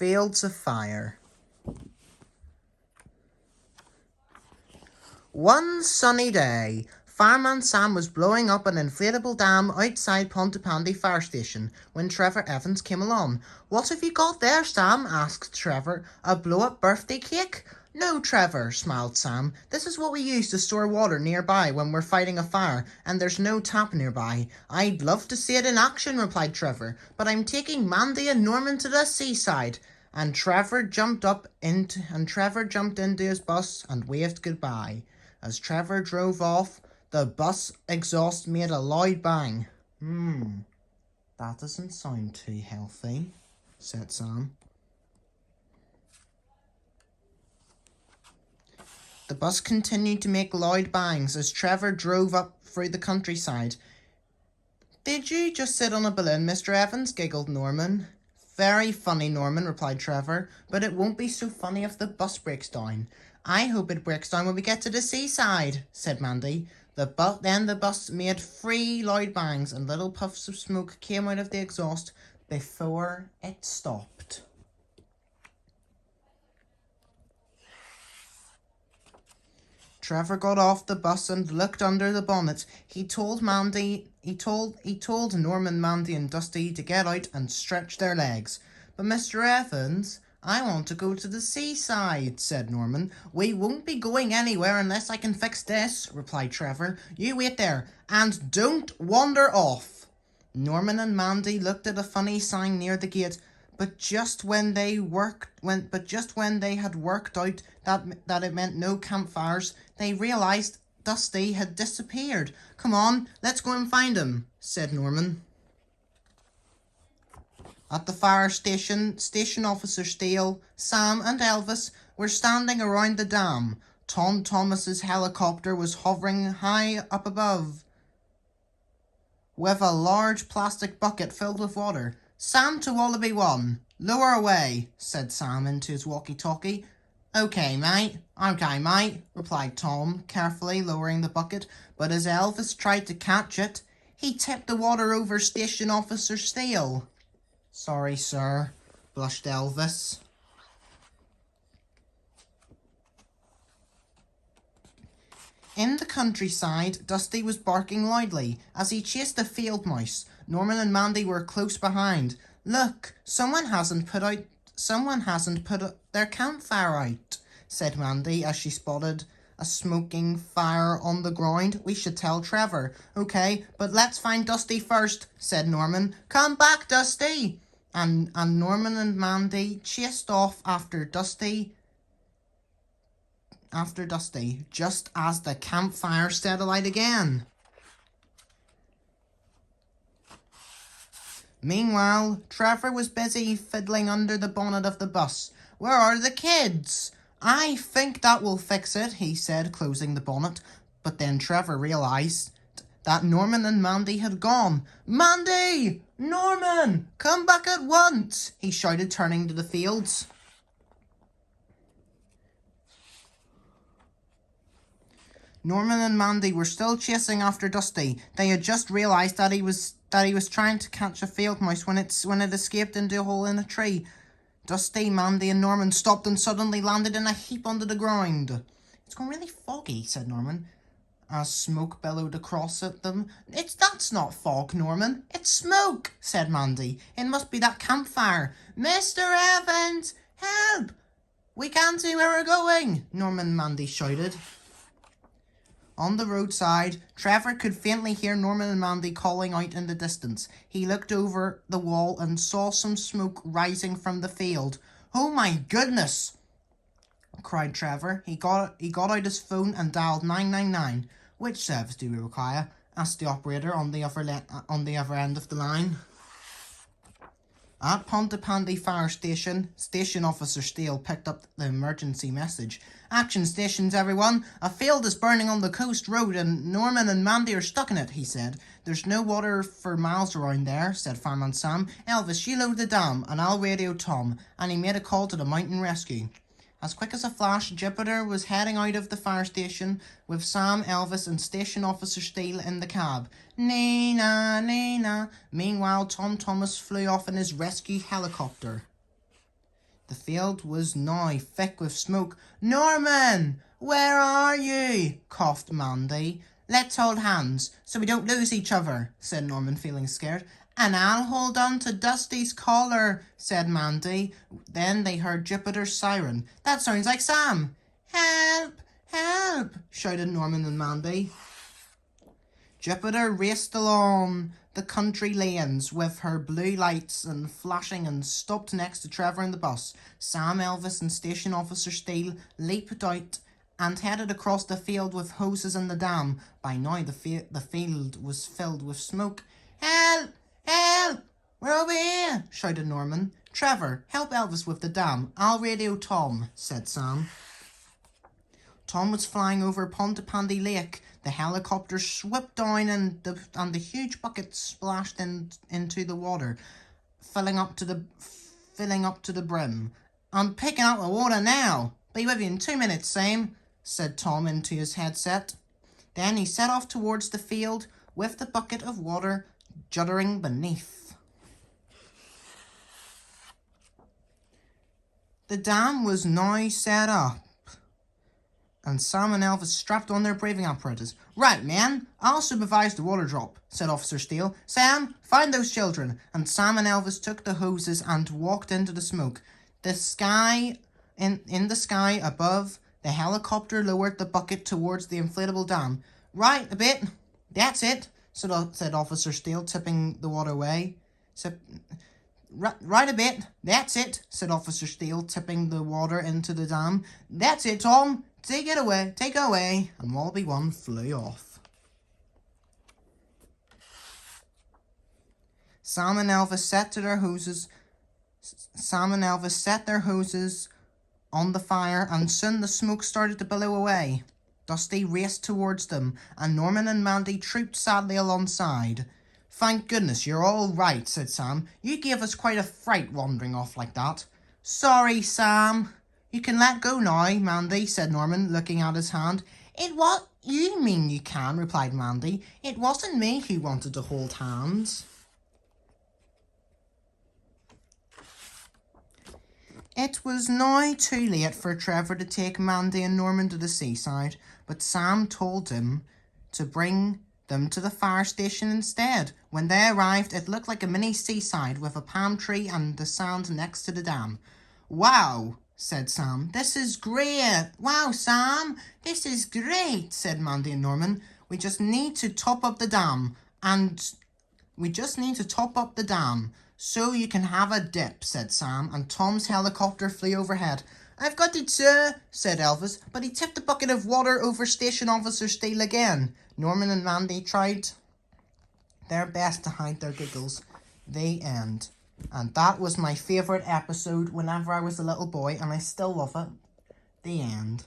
Fields of Fire. One sunny day, Fireman Sam was blowing up an inflatable dam outside Pontypandy Fire Station when Trevor Evans came along. "What have you got there, Sam?" asked Trevor. "A blow-up birthday cake?" "No, Trevor," smiled Sam. "This is what we use to store water nearby when we're fighting a fire and there's no tap nearby." "I'd love to see it in action," replied Trevor, "but I'm taking Mandy and Norman to the seaside." And Trevor jumped into his bus and waved goodbye. As Trevor drove off, the bus exhaust made a loud bang. That doesn't sound too healthy," said Sam. The bus continued to make loud bangs as Trevor drove up through the countryside. "Did you just sit on a balloon, Mr. Evans?" giggled Norman. "Very funny, Norman," replied Trevor, "but it won't be so funny if the bus breaks down." "I hope it breaks down when we get to the seaside," said Mandy. Then the bus made 3 loud bangs and little puffs of smoke came out of the exhaust before it stopped. Trevor got off the bus and looked under the bonnet. He told Norman, Mandy and Dusty to get out and stretch their legs. "But Mr. Evans, I want to go to the seaside," said Norman. "We won't be going anywhere unless I can fix this," replied Trevor. "You wait there, and don't wander off." Norman and Mandy looked at a funny sign near the gate, but just when they had worked out that it meant no campfires, they realized Dusty had disappeared. "Come on, let's go and find him," said Norman. At the fire station, Station Officer Steele, Sam and Elvis were standing around the dam. Tom Thomas's helicopter was hovering high up above with a large plastic bucket filled with water. "Sam to Wallaby 1, lower away," said Sam into his walkie-talkie. Okay, mate, replied Tom, carefully lowering the bucket, but as Elvis tried to catch it, he tipped the water over Station Officer Steele. "Sorry, sir," blushed Elvis. In the countryside, Dusty was barking loudly as he chased a field mouse. Norman and Mandy were close behind. "Look, someone hasn't put their campfire out," said Mandy as she spotted a smoking fire on the ground. "We should tell Trevor." "Okay, but let's find Dusty first," said Norman. "Come back, Dusty!" And Norman and Mandy chased off after Dusty, just as the campfire set alight again. Meanwhile, Trevor was busy fiddling under the bonnet of the bus. "Where are the kids?" "I think that will fix it," he said, closing the bonnet. But then Trevor realized that Norman and Mandy had gone. "Mandy! Norman! Come back at once!" he shouted, turning to the fields. Norman and Mandy were still chasing after Dusty. They had just realized that he was trying to catch a field mouse when it escaped into a hole in a tree. Dusty, Mandy and Norman stopped and suddenly landed in a heap under the ground. "It's gone really foggy," said Norman, as smoke billowed across at them. That's not fog, Norman. It's smoke," said Mandy. "It must be that campfire." "Mr. Evans, help! We can't see where we're going," Norman and Mandy shouted. On the roadside, Trevor could faintly hear Norman and Mandy calling out in the distance. He looked over the wall and saw some smoke rising from the field. "Oh my goodness!" cried Trevor. He got out his phone and dialed 999. "Which service do we require?" asked the operator on the other end of the line. At Pontypandy Fire Station, Station Officer Steele picked up the emergency message. "Action stations, everyone! A field is burning on the coast road and Norman and Mandy are stuck in it," he said. "There's no water for miles around there," said Fireman Sam. "Elvis, you load the dam and I'll radio Tom," and he made a call to the mountain rescue. As quick as a flash, Jupiter was heading out of the fire station with Sam, Elvis, and Station Officer Steele in the cab. Nina, Nina. Meanwhile, Tom Thomas flew off in his rescue helicopter. The field was now thick with smoke. "Norman, where are you?" coughed Mandy. "Let's hold hands so we don't lose each other," said Norman, feeling scared. "And I'll hold on to Dusty's collar," said Mandy. Then they heard Jupiter's siren. "That sounds like Sam." "Help! Help!" shouted Norman and Mandy. Jupiter raced along the country lanes with her blue lights and flashing and stopped next to Trevor and the bus. Sam, Elvis and Station Officer Steele leaped out and headed across the field with hoses in the dam. By now the field was filled with smoke. "Help! Help! We're over here!" shouted Norman. "Trevor, help Elvis with the dam. I'll radio Tom," said Sam. Tom was flying over Pontypandy Lake. The helicopter swooped down and the huge bucket splashed into the water, filling up to the brim. "I'm picking up the water now. Be with you in 2 minutes, Sam," said Tom into his headset. Then he set off towards the field with the bucket of water juddering beneath. The dam was now set up, and Sam and Elvis strapped on their breathing apparatus. "Right, man, I'll supervise the water drop," said Officer Steele. "Sam, find those children." And Sam and Elvis took the hoses and walked into the smoke. In the sky above, the helicopter lowered the bucket towards the inflatable dam. "Right a bit. That's it," said Officer Steele, tipping the water away. "Right a bit. That's it," said Officer Steele, tipping the water into the dam. "That's it, Tom. Take it away." And Wallaby One flew off. Sam and Elvis set their hoses on the fire, and soon the smoke started to billow away. Dusty raced towards them, and Norman and Mandy trooped sadly alongside. "Thank goodness you're all right," said Sam. "You gave us quite a fright wandering off like that." "Sorry, Sam." "You can let go now, Mandy," said Norman, looking at his hand. You mean you can," replied Mandy. "It wasn't me who wanted to hold hands." It was now too late for Trevor to take Mandy and Norman to the seaside, but Sam told him to bring them to the fire station instead. When they arrived, it looked like a mini seaside with a palm tree and the sand next to the dam. "Wow," said Sam. "This is great." "Wow, Sam, this is great," said Mandy and Norman. We just need to top up the dam, so you can have a dip," said Sam, and Tom's helicopter flew overhead. "I've got it, sir," said Elvis, but he tipped the bucket of water over Station Officer Steele again. Norman and Mandy tried their best to hide their giggles. The end. And that was my favourite episode whenever I was a little boy, and I still love it. The end.